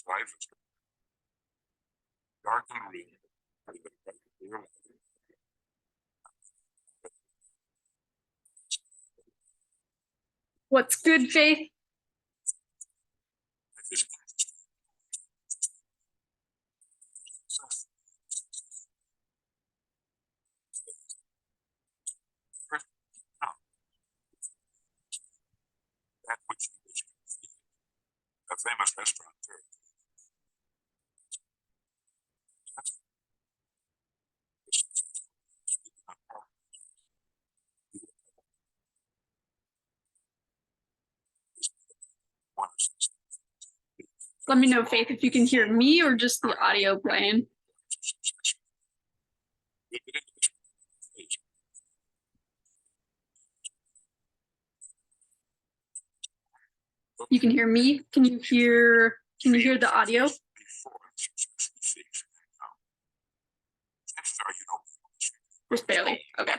life is dark and real. What's good, Faith? That which is a famous restaurateur. Let me know, Faith, if you can hear me or just the audio playing. You can hear me? Can you hear the audio? Just barely. Okay.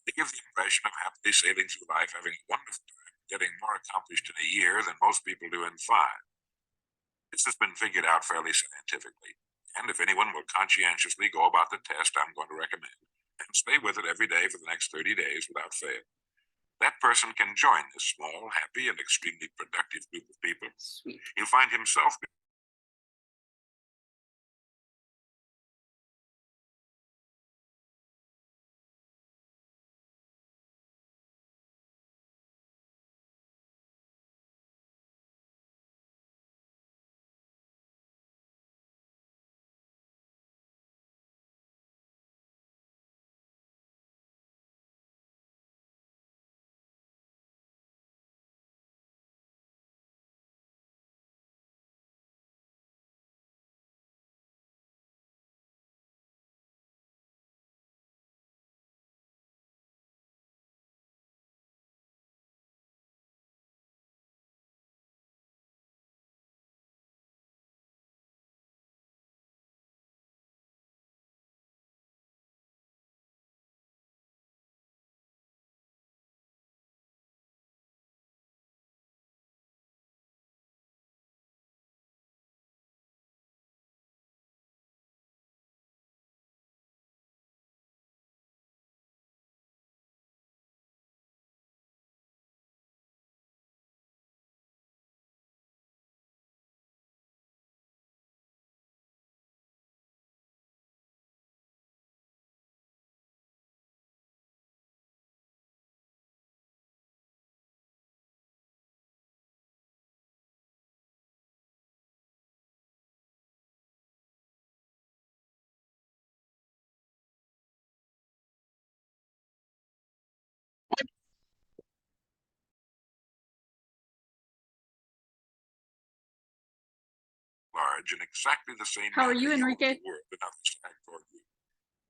They give the impression of happily sailing through life, having a wonderful time, getting more accomplished in a year than most people do in 5. This has been figured out fairly scientifically, and if anyone will conscientiously go about the test I'm going to recommend, and stay with it every day for the next 30 days without fail, that person can join this small, happy, and extremely productive group of people. Sweet. He'll find himself large in exactly the same How are manner you, Enrique?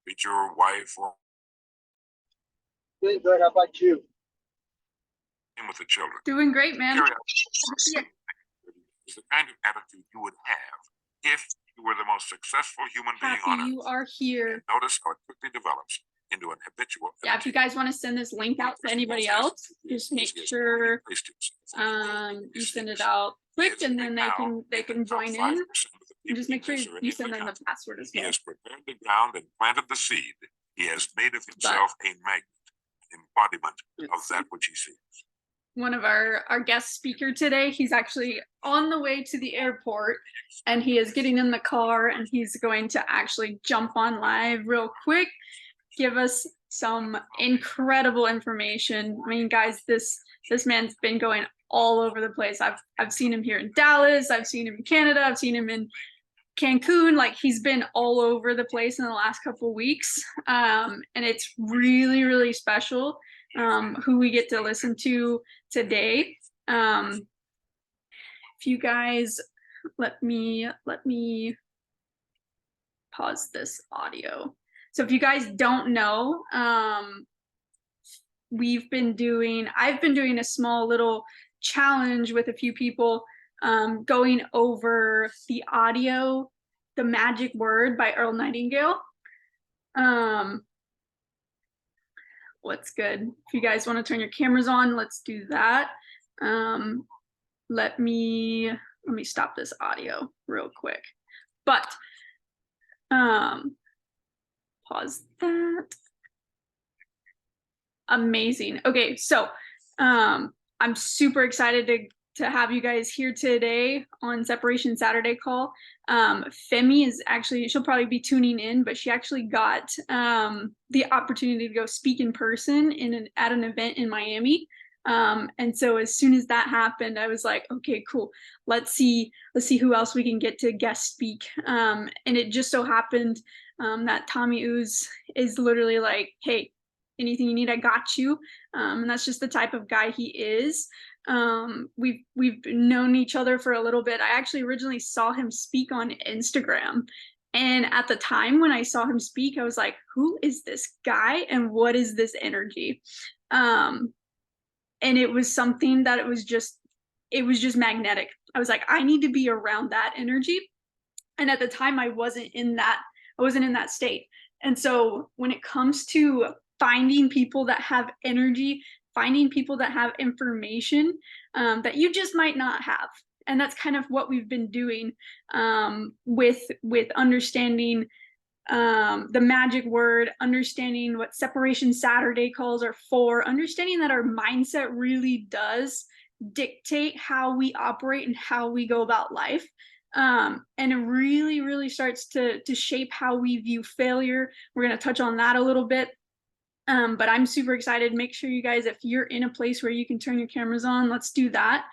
Meet your wife or Doing good. How about you? with the children. Doing great, man. Curiosity is the kind of attitude you would have if you were the most successful human being on Happy earth. you are here. And notice how it quickly develops into an habitual. Yeah, if you guys want to send this link out to anybody else, just make sure you send it out quick, and then they can join in. And just make sure you send them the password as He well. has prepared the ground and planted the seed. He has made of himself a magnet, an embodiment of that which he sees. One of our guest speaker today, he's actually on the way to the airport, and he is getting in the car, and he's going to actually jump on live real quick, give us some incredible information. I mean, guys, this man's been going all over the place. I've seen him here in Dallas, I've seen him in Canada, I've seen him in Cancun. Like, he's been all over the place in the last couple of weeks, and it's really, really special who we get to listen to today. If you guys let me pause this audio. So if you guys don't know, I've been doing a small little challenge with a few people, going over the audio, The Magic Word by Earl Nightingale. What's good? If you guys want to turn your cameras on, let's do that. let me stop this audio real quick. But pause that. Amazing. Okay, so I'm super excited to have you guys here today on Separation Saturday call. Femi is actually, she'll probably be tuning in, but she actually got the opportunity to go speak in person at an event in Miami. And so as soon as that happened, I was like, okay, cool. Let's see who else we can get to guest speak. And it just so happened that Tommy Ooze is literally like, hey, anything you need, I got you. And that's just the type of guy he is. We've known each other for a little bit. I actually originally saw him speak on Instagram. And at the time when I saw him speak, I was like, who is this guy and what is this energy? And it was something that it was just magnetic. I was like, I need to be around that energy. And at the time I wasn't in that state. And so when it comes to finding people that have energy, finding people that have information that you just might not have. And that's kind of what we've been doing with understanding the magic word, understanding what Separation Saturday calls are for, understanding that our mindset really does dictate how we operate and how we go about life. And it really, really starts to shape how we view failure. We're going to touch on that a little bit. But I'm super excited. Make sure you guys, if you're in a place where you can turn your cameras on, let's do that.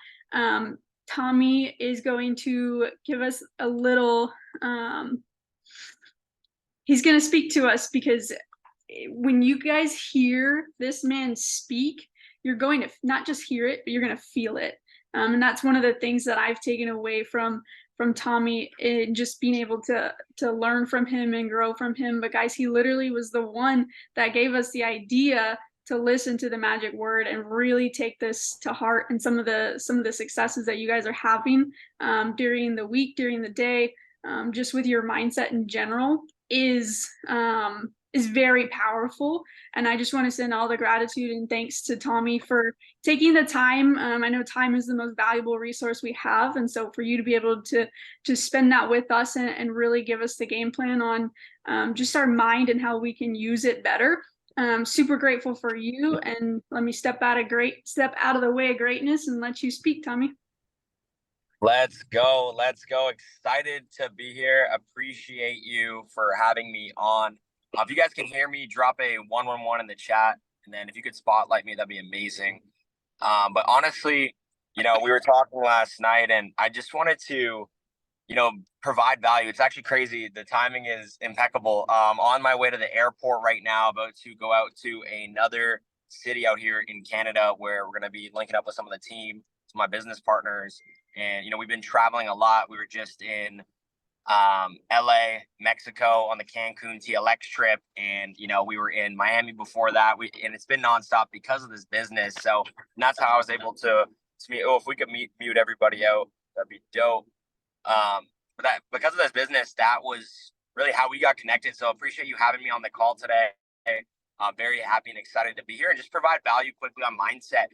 Tommy is going to give us a little, he's going to speak to us, because when you guys hear this man speak, you're going to not just hear it, but you're going to feel it. And that's one of the things that I've taken away from Tommy, and just being able to learn from him and grow from him. But guys, he literally was the one that gave us the idea to listen to the magic word and really take this to heart, and some of the successes that you guys are having during the week, during the day, just with your mindset in general is very powerful. And I just want to send all the gratitude and thanks to Tommy for taking the time. I know time is the most valuable resource we have. And so for you to be able to spend that with us and really give us the game plan on just our mind and how we can use it better. Super grateful for you. And let me step out of the way of greatness and let you speak, Tommy. Let's go. Excited to be here. Appreciate you for having me on. If you guys can hear me, drop a 111 in the chat. And then if you could spotlight me, that'd be amazing. But honestly, we were talking last night, and I just wanted to, provide value. It's actually crazy. The timing is impeccable. On my way to the airport right now, about to go out to another city out here in Canada, where we're going to be linking up with some of the team, some of my business partners. And, we've been traveling a lot. We were just in LA, Mexico on the Cancun TLX trip. And, we were in Miami before that. And it's been nonstop because of this business. So that's how I was able to meet. Oh, if we could mute everybody out, that'd be dope. But that, because of this business, that was really how we got connected. So appreciate you having me on the call today. I'm very happy and excited to be here and just provide value quickly on mindset.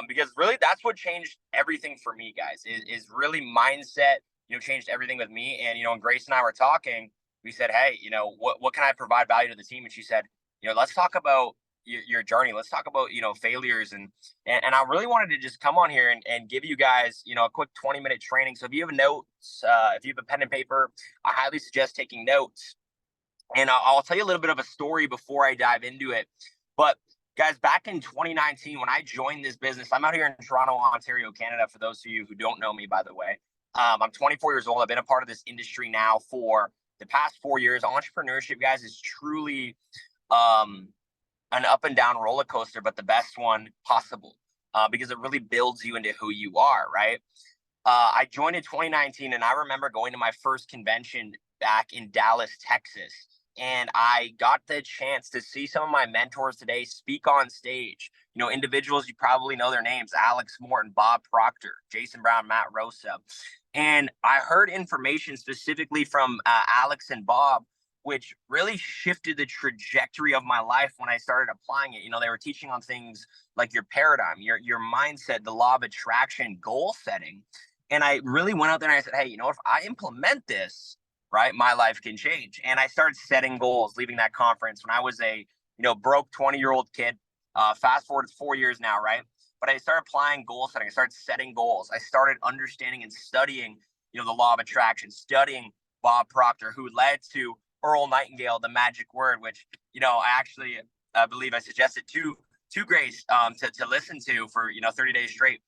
Because really that's what changed everything for me, guys, is really mindset, changed everything with me. And, when Grace and I were talking, we said, hey, what can I provide value to the team? And she said, let's talk about your journey. Let's talk about, failures. And I really wanted to just come on here and give you guys, a quick 20-minute training. So if you have notes, if you have a pen and paper, I highly suggest taking notes. And I'll tell you a little bit of a story before I dive into it. But guys, back in 2019, when I joined this business, I'm out here in Toronto, Ontario, Canada, for those of you who don't know me, by the way. I'm 24 years old. I've been a part of this industry now for the past 4 years. Entrepreneurship, guys, is truly an up and down roller coaster, but the best one possible, because it really builds you into who you are, right? I joined in 2019, and I remember going to my first convention back in Dallas, Texas. And I got the chance to see some of my mentors today speak on stage. Individuals, you probably know their names: Alex Morton, Bob Proctor, Jason Brown, Matt Rosa. And I heard information specifically from Alex and Bob, which really shifted the trajectory of my life when I started applying it. You know, they were teaching on things like your paradigm, your mindset, the law of attraction, goal setting. And I really went out there and I said, hey, you know, if I implement this, right, my life can change. And I started setting goals, leaving that conference when I was a, you know, broke 20-year-old kid. Fast forward to 4 years now, right? But I started applying goal setting. I started setting goals. I started understanding and studying, you know, the law of attraction, studying Bob Proctor, who led to Earl Nightingale, the magic word, which, you know, I believe I suggested to Grace to listen to for, you know, 30 days straight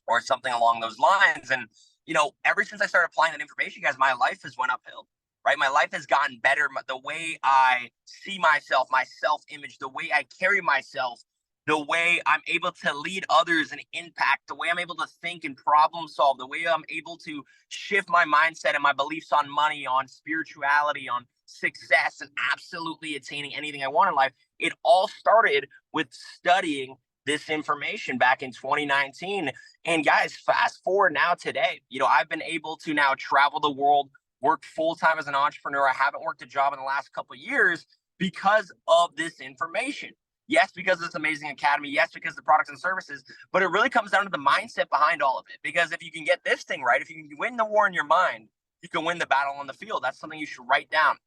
or something along those lines. And, you know, ever since I started applying that information, guys, my life has went uphill, right? My life has gotten better. The way I see myself, my self-image, the way I carry myself, the way I'm able to lead others and impact, the way I'm able to think and problem solve, the way I'm able to shift my mindset and my beliefs on money, on spirituality, on success, and absolutely attaining anything I want in life. It all started with studying this information back in 2019. And guys, fast forward now today, you know, I've been able to now travel the world, work full-time as an entrepreneur. I haven't worked a job in the last couple of years because of this information. Yes, because of this amazing academy. Yes, because of the products and services. But it really comes down to the mindset behind all of it. Because if you can get this thing right, if you can win the war in your mind, you can win the battle on the field. That's something you should write down.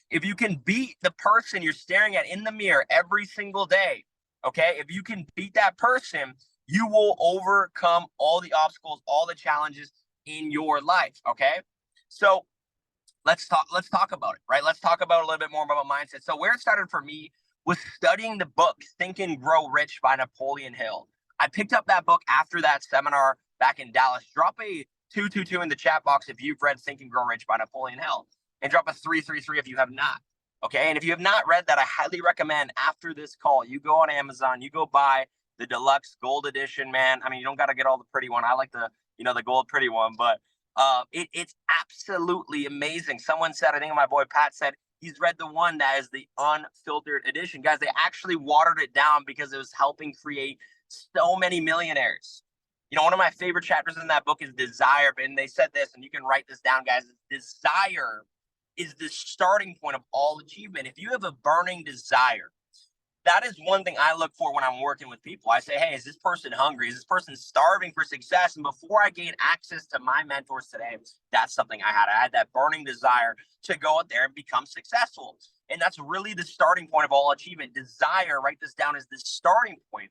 If you can beat the person you're staring at in the mirror every single day, okay, if you can beat that person, you will overcome all the obstacles, all the challenges in your life, okay? So let's talk about it, right? Let's talk about a little bit more about mindset. So where it started for me was studying the book Think and Grow Rich by Napoleon Hill. I picked up that book after that seminar back in Dallas. Drop a 222 in the chat box if you've read Think and Grow Rich by Napoleon Hill, and drop a 333 if you have not. Okay, and if you have not read that, I highly recommend after this call, you go on Amazon, you go buy the deluxe gold edition, man. I mean, you don't got to get all the pretty one. I like the, you know, the gold pretty one, but it's absolutely amazing. Someone said, I think my boy Pat said, he's read the one that is the unfiltered edition. Guys, they actually watered it down because it was helping create so many millionaires. You know, one of my favorite chapters in that book is desire. And they said this, and you can write this down, guys. Desire is the starting point of all achievement. If you have a burning desire, that is one thing I look for when I'm working with people. I say, hey, is this person hungry? Is this person starving for success? And before I gain access to my mentors today, that's something I had. I had that burning desire to go out there and become successful. And that's really the starting point of all achievement. Desire, write this down, is the starting point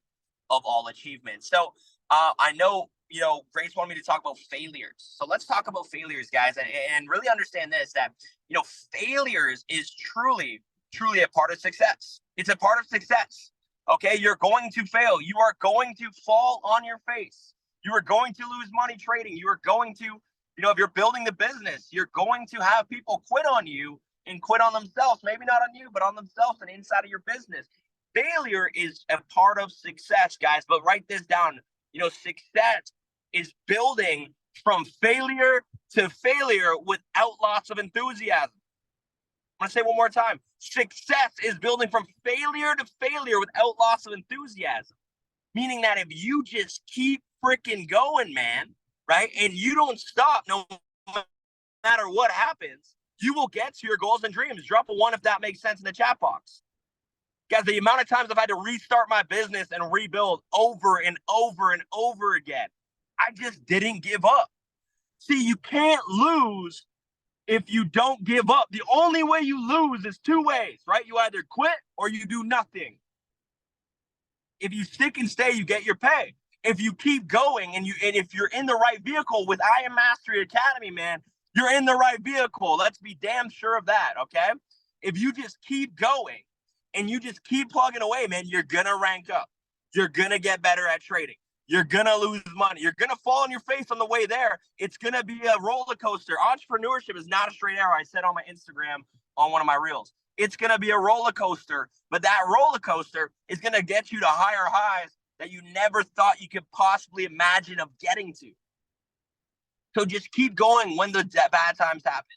of all achievement. So I know, you know, Grace wanted me to talk about failures. So let's talk about failures, guys, and really understand this, that, you know, failures is truly a part of success. It's a part of success. Okay, you're going to fail. You are going to fall on your face. You are going to lose money trading. You are going to, you know, if you're building the business, you're going to have people quit on you and quit on themselves. Maybe not on you, but on themselves and inside of your business. Failure is a part of success, guys. But write this down. You know, success is building from failure to failure without loss of enthusiasm. I'm going to say one more time. Success is building from failure to failure without loss of enthusiasm. Meaning that if you just keep freaking going, man, right, and you don't stop no matter what happens, you will get to your goals and dreams. Drop a 1 if that makes sense in the chat box. Guys, the amount of times I've had to restart my business and rebuild over and over and over again, I just didn't give up. See, you can't lose if you don't give up. The only way you lose is 2 ways, right? You either quit or you do nothing. If you stick and stay, you get your pay. If you keep going and if you're in the right vehicle with I Am Mastery Academy, man, you're in the right vehicle. Let's be damn sure of that, okay? If you just keep going and you just keep plugging away, man, you're gonna rank up. You're gonna get better at trading. You're gonna lose money. You're gonna fall on your face on the way there. It's gonna be a roller coaster. Entrepreneurship is not a straight arrow. I said on my Instagram on one of my reels. It's gonna be a roller coaster, but that roller coaster is gonna get you to higher highs that you never thought you could possibly imagine of getting to. So just keep going when the bad times happen.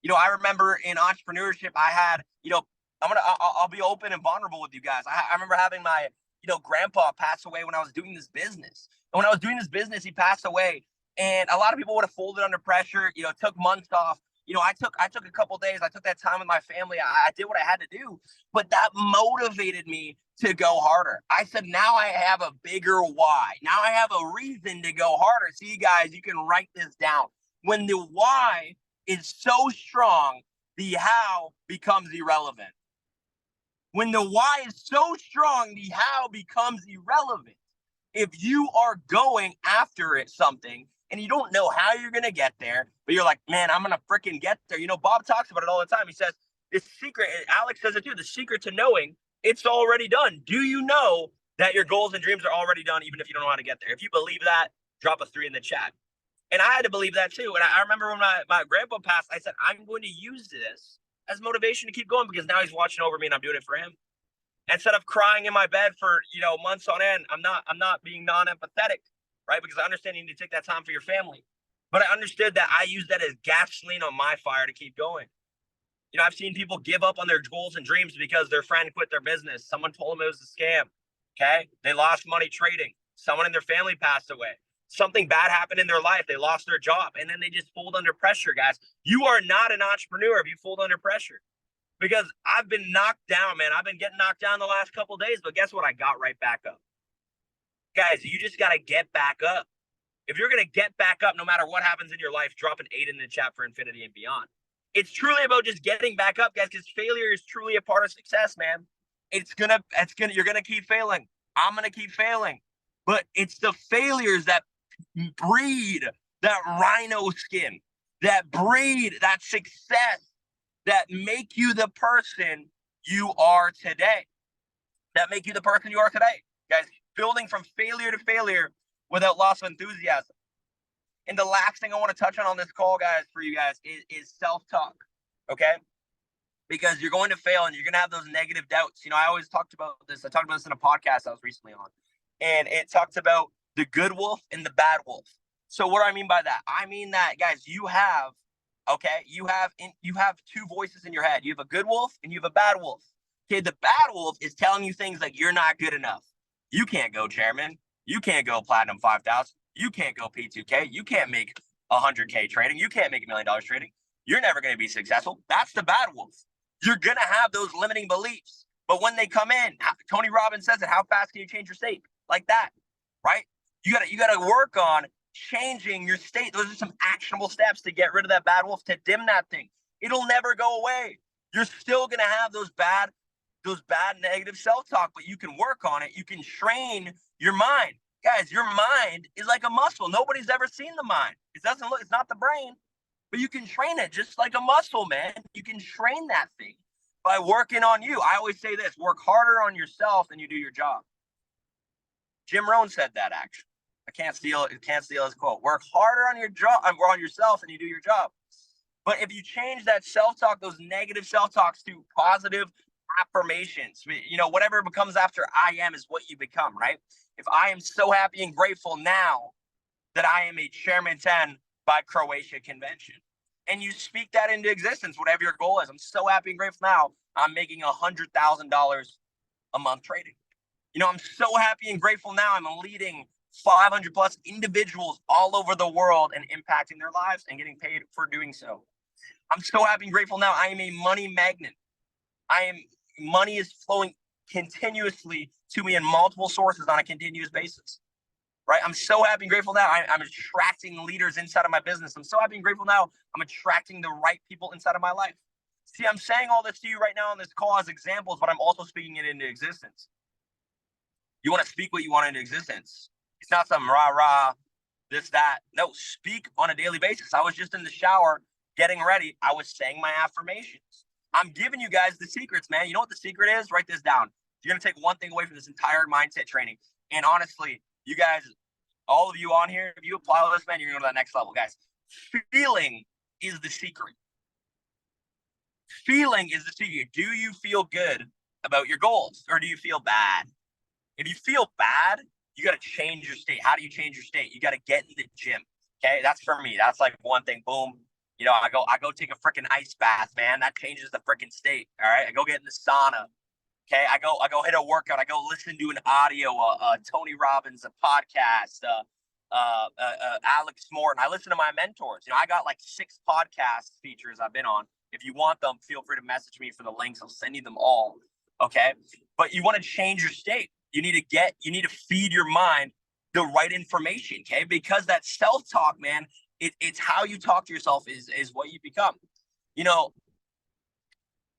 You know, I remember in entrepreneurship, I had, you know, I'll be open and vulnerable with you guys. I remember having my, you know, grandpa pass away when I was doing this business. And when I was doing this business, he passed away. And a lot of people would have folded under pressure, you know, took months off. I took a couple days. I took that time with my family. I did what I had to do, but that motivated me to go harder. I said, now I have a bigger why. Now I have a reason to go harder. See, guys, you can write this down. When the why is so strong, the how becomes irrelevant. When the why is so strong, the how becomes irrelevant. If you are going after something and you don't know how you're going to get there, but you're like, man, I'm going to freaking get there. Bob talks about it all the time. He says, the secret, Alex says it too, the secret to knowing it's already done. Do you know that your goals and dreams are already done, even if you don't know how to get there? If you believe that, drop a 3 in the chat. And I had to believe that too. And I remember when my grandpa passed, I said, I'm going to use this as motivation to keep going, because now he's watching over me and I'm doing it for him. Instead of crying in my bed for, months on end, I'm not being non-empathetic, right? Because I understand you need to take that time for your family. But I understood that I use that as gasoline on my fire to keep going. I've seen people give up on their goals and dreams because their friend quit their business. Someone told them it was a scam. Okay. They lost money trading. Someone in their family passed away. Something bad happened in their life. They lost their job, and then they just fold under pressure, guys. You are not an entrepreneur if you fold under pressure. Because I've been knocked down, man. I've been getting knocked down the last couple of days, but guess what? I got right back up. Guys, you just got to get back up. If you're going to get back up, no matter what happens in your life, drop an 8 in the chat for infinity and beyond. It's truly about just getting back up, guys, because failure is truly a part of success, man. You're going to keep failing. I'm going to keep failing. But it's the failures that breed that rhino skin, that breed that success, that make you the person you are today. Guys, building from failure to failure without loss of enthusiasm. And the last thing I want to touch on this call, guys, for you guys is self-talk, okay? Because you're going to fail and you're going to have those negative doubts. I always talked about this. I talked about this in a podcast I was recently on. And it talked about the good wolf and the bad wolf. So what do I mean by that? I mean that, guys, you have 2 voices in your head. You have a good wolf and you have a bad wolf. Okay, the bad wolf is telling you things like you're not good enough. You can't go chairman. You can't go platinum 5,000. You can't go P2K. You can't make 100K trading. You can't make $1 million trading. You're never going to be successful. That's the bad wolf. You're going to have those limiting beliefs. But when they come in, Tony Robbins says it, how fast can you change your state? Like that, right? You got to work on changing your state. Those are some actionable steps to get rid of that bad wolf, to dim that thing. It'll never go away. You're still going to have those bad negative self-talk, but you can work on it. You can train your mind. Guys, your mind is like a muscle. Nobody's ever seen the mind. It's not the brain, but you can train it just like a muscle, man. You can train that thing by working on you. I always say this: work harder on yourself than you do your job. Jim Rohn said that, actually. I can't steal his quote. Work harder on your job or on yourself than you do your job. But if you change that self-talk, those negative self-talks, to positive affirmations, whatever becomes after I am is what you become, right? If I am so happy and grateful now that I am a Chairman 10 by Croatia Convention, and you speak that into existence, whatever your goal is. I'm so happy and grateful now I'm making $100,000 a month trading. I'm so happy and grateful now I'm leading 500 plus individuals all over the world and impacting their lives and getting paid for doing so. I'm so happy and grateful now I am a money magnet. Money is flowing continuously to me in multiple sources on a continuous basis, right? I'm so happy and grateful now I'm attracting leaders inside of my business. I'm so happy and grateful now I'm attracting the right people inside of my life. See, I'm saying all this to you right now on this call as examples, but I'm also speaking it into existence. You want to speak what you want into existence. It's not some rah-rah, this, that. No, speak on a daily basis. I was just in the shower getting ready. I was saying my affirmations. I'm giving you guys the secrets, man. You know what the secret is? Write this down. You're going to take one thing away from this entire mindset training. And honestly, you guys, all of you on here, if you apply all this, man, you're going to go to that next level, guys. Feeling is the secret. Feeling is the secret. Do you feel good about your goals, or do you feel bad? If you feel bad, you got to change your state. How do you change your state? You got to get in the gym. Okay. That's for me. That's like one thing. Boom. I go take a freaking ice bath, man. That changes the freaking state. All right. I go get in the sauna. Okay. I go hit a workout. I go listen to an audio, Tony Robbins, a podcast, Alex Morton. I listen to my mentors. You know, I got like 6 podcast features I've been on. If you want them, feel free to message me for the links. I'll send you them all. Okay. But you want to change your state. You need to feed your mind the right information. Okay. Because that self-talk, man, it's how you talk to yourself is what you become. You know,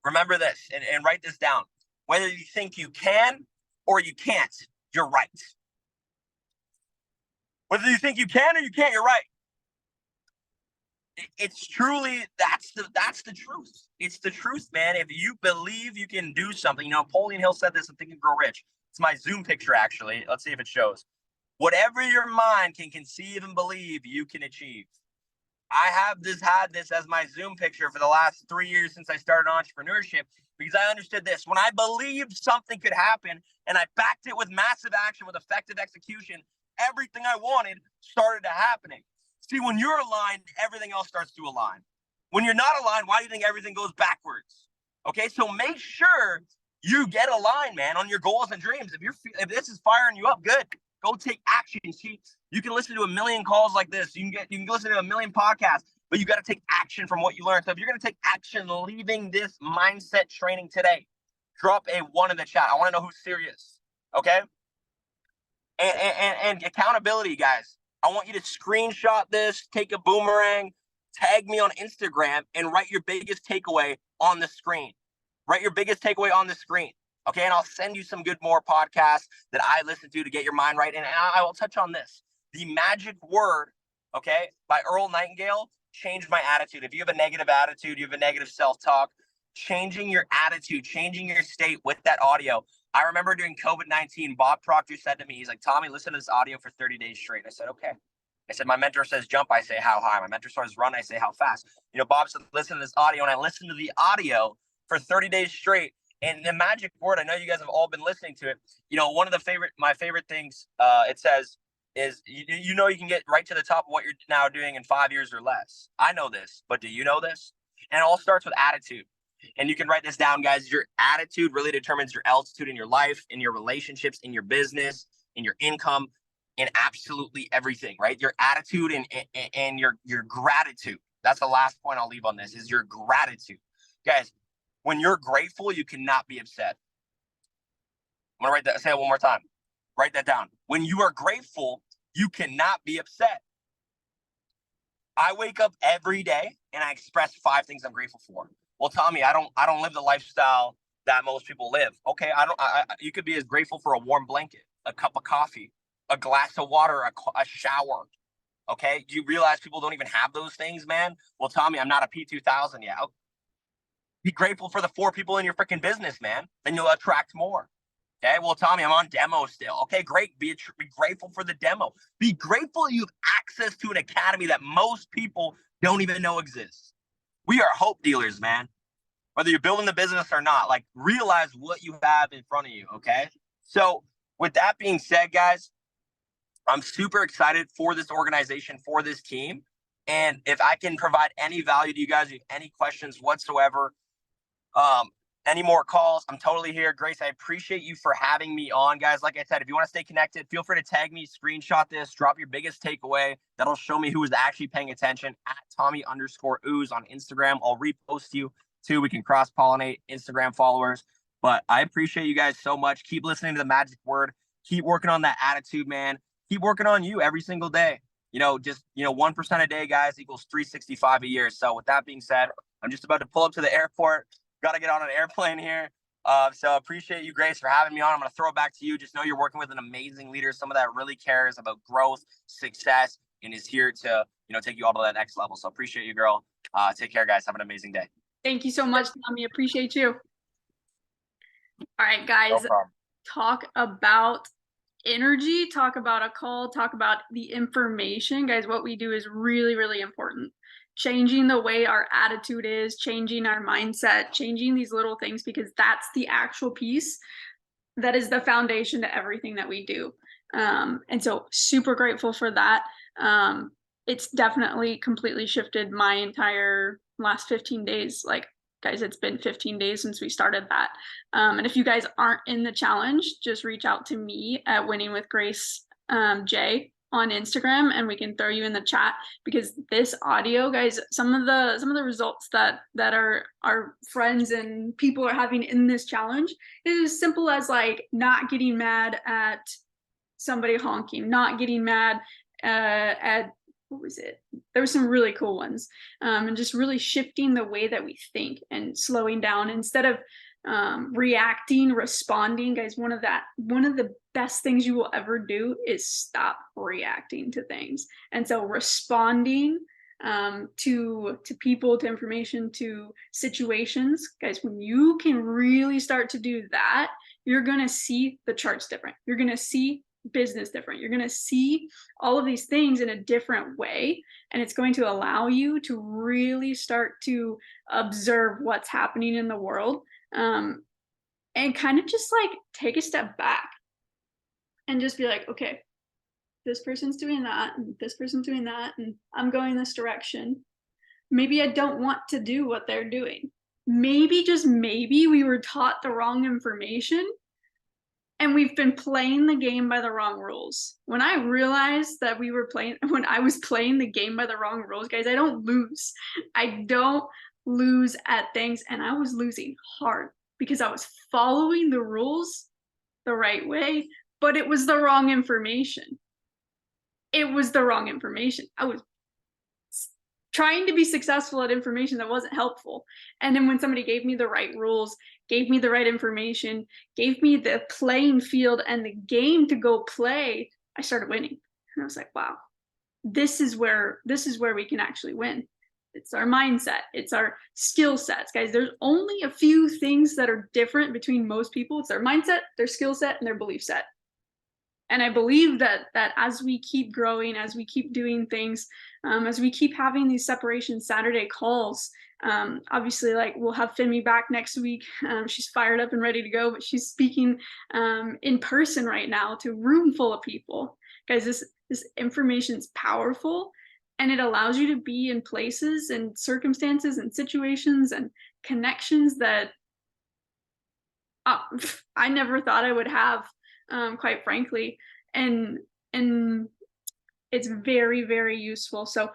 remember this and write this down. Whether you think you can or you can't, you're right. Whether you think you can or you can't, you're right. It's truly, that's the truth. It's the truth, man. If you believe you can do something, you know, Napoleon Hill said this in Think and Grow Rich. It's my Zoom picture, actually. Let's see if it shows. Whatever your mind can conceive and believe, you can achieve. I have had this as my Zoom picture for the last 3 years since I started entrepreneurship, because I understood this. When I believed something could happen and I backed it with massive action, with effective execution, everything I wanted started to happening. See, when you're aligned, everything else starts to align. When you're not aligned, why do you think everything goes backwards? Okay, so make sure you get aligned, man, on your goals and dreams. If this is firing you up, good. Go take action. See, you can listen to a million calls like this. You can listen to a million podcasts, but you got to take action from what you learned. So if you're going to take action leaving this mindset training today, drop a 1 in the chat. I want to know who's serious. Okay. And accountability, guys. I want you to screenshot this, take a boomerang, tag me on Instagram, and write your biggest takeaway on the screen. Write your biggest takeaway on the screen. Okay, and I'll send you some good more podcasts that I listen to get your mind right. And I will touch on this. The Magic Word, okay, by Earl Nightingale, changed my attitude. If you have a negative attitude, you have a negative self-talk, changing your attitude, changing your state with that audio. I remember during COVID-19, Bob Proctor said to me, he's like, Tommy, listen to this audio for 30 days straight. I said, okay. I said, my mentor says jump. I say, how high? My mentor says run. I say, how fast? You know, Bob said, listen to this audio. And I listened to the audio for 30 days straight. And the Magic Word, I know you guys have all been listening to it. You know, one of my favorite things it says is, you know, you can get right to the top of what you're now doing in 5 years or less. I know this, but do you know this? And it all starts with attitude. And you can write this down, guys. Your attitude really determines your altitude in your life, in your relationships, in your business, in your income, in absolutely everything, right? Your attitude and your gratitude. That's the last point I'll leave on this, is your gratitude. Guys, when you're grateful, you cannot be upset. I'm going to say it one more time. Write that down. When you are grateful, you cannot be upset. I wake up every day and I express 5 things I'm grateful for. Well, Tommy, I don't live the lifestyle that most people live. Okay, you could be as grateful for a warm blanket, a cup of coffee, a glass of water, a shower. Okay, do you realize people don't even have those things, man? Well, Tommy, I'm not a P2000 yet. Be grateful for the 4 people in your freaking business, man. Then you'll attract more. Okay, well, Tommy, I'm on demo still. Okay, great. Be grateful for the demo. Be grateful you have access to an academy that most people don't even know exists. We are hope dealers, man. Whether you're building the business or not, like, realize what you have in front of you, okay? So with that being said, guys, I'm super excited for this organization, for this team. And if I can provide any value to you guys, any questions whatsoever, any more calls, I'm totally here. Grace, I appreciate you for having me on, guys. Like I said, if you want to stay connected, feel free to tag me, screenshot this, drop your biggest takeaway. That'll show me who is actually paying attention at Tommy_Ooze on Instagram. I'll repost you too. We can cross-pollinate Instagram followers. But I appreciate you guys so much. Keep listening to the Magic Word. Keep working on that attitude, man. Keep working on you every single day. You know, just, 1% a day, guys, equals 365 a year. So with that being said, I'm just about to pull up to the airport. Got to get on an airplane here. So appreciate you, Grace, for having me on. I'm going to throw it back to you. Just know you're working with an amazing leader, someone that really cares about growth, success, and is here to, take you all to that next level. So appreciate you, girl. Take care, guys. Have an amazing day. Thank you so much, Tommy. Appreciate you. All right, guys, No problem. talk about energy, talk about a call, talk about the information. Guys, what we do is really, really important. Changing the way our attitude is, changing our mindset, changing these little things, because that's the actual piece that is the foundation to everything that we do. And so super grateful for that. It's definitely completely shifted my entire last 15 days. Like, guys, it's been 15 days since we started that. And if you guys aren't in the challenge, just reach out to me at Winning with Grace J on Instagram and we can throw you in the chat, because this audio, guys, some of the results that our friends and people are having in this challenge is as simple as like not getting mad at somebody honking, not getting mad at, what was it? There were some really cool ones, and just really shifting the way that we think and slowing down instead of reacting, responding. Guys, one of the best things you will ever do is stop reacting to things. And so responding to people, to information, to situations, guys, when you can really start to do that, you're going to see the charts different. You're going to see business different. You're going to see all of these things in a different way, and it's going to allow you to really start to observe what's happening in the world, and kind of just like take a step back and just be like, okay, this person's doing that and this person's doing that, and I'm going this direction. Maybe I don't want to do what they're doing. Maybe, just maybe, we were taught the wrong information and we've been playing the game by the wrong rules. When I realized that when I was playing the game by the wrong rules, guys, I don't lose. I don't lose at things, and I was losing hard because I was following the rules the right way, but it was the wrong information. It was the wrong information. I was trying to be successful at information that wasn't helpful. And then when somebody gave me the right rules, gave me the right information, gave me the playing field and the game to go play, I started winning. And I was like, wow, this is where we can actually win. It's our mindset. It's our skill sets, guys. There's only a few things that are different between most people. It's their mindset, their skill set, and their belief set. And I believe that as we keep growing, as we keep doing things, as we keep having these Separation Saturday calls, obviously, like, we'll have Femi back next week. She's fired up and ready to go, but she's speaking in person right now to a room full of people. Guys, this information is powerful, and it allows you to be in places and circumstances and situations and connections that I never thought I would have, quite frankly. And it's very, very useful. So